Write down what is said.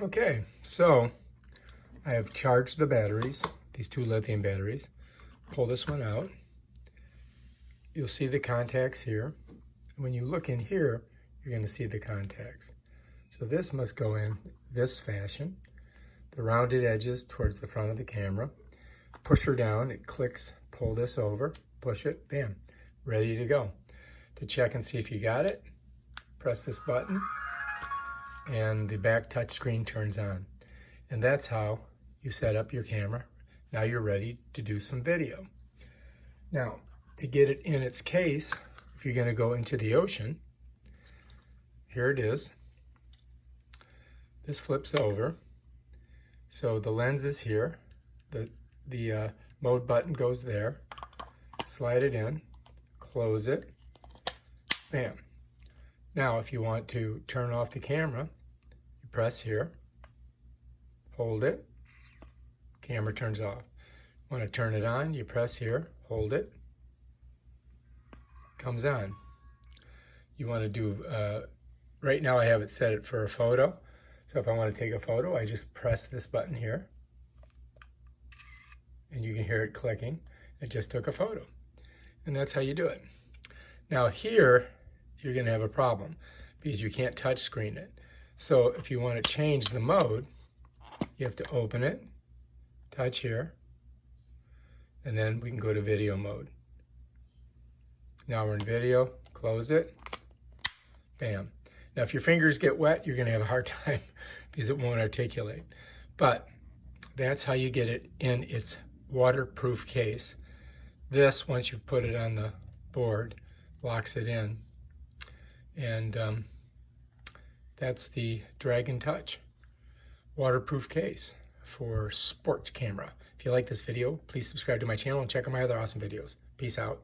Okay, so I have charged the batteries, these two lithium batteries. Pull this one out. You'll see the contacts here. When you look in here, you're going to see the contacts. So this must go in this fashion. The rounded edges towards the front of the camera. Push her down, it clicks, pull this over, push it, bam, ready to go. To check and see if you got it, press this button and the back touch screen turns on. And that's how you set up your camera. Now you're ready to do some video. Now, to get it in its case, if you're going to go into the ocean, here it is. This flips over. So the lens is here. The mode button goes there. Slide it in, close it, bam. Now, if you want to turn off the camera, you press here, hold it, camera turns off. Want to turn it on, you press here, hold it, comes on. You want to do, right now I have it set it for a photo. So if I want to take a photo, I just press this button here and you can hear it clicking. It just took a photo. And that's how you do it. Now here, you're going to have a problem because you can't touch screen it. So if you want to change the mode, you have to open it, touch here, and then we can go to video mode. Now we're in video, close it, bam. Now if your fingers get wet, you're going to have a hard time because it won't articulate. But that's how you get it in its waterproof case. This, once you've put it on the board, locks it in. And that's the DragonTouch waterproof case for sports camera. If you like this video, please subscribe to my channel and check out my other awesome videos. Peace out.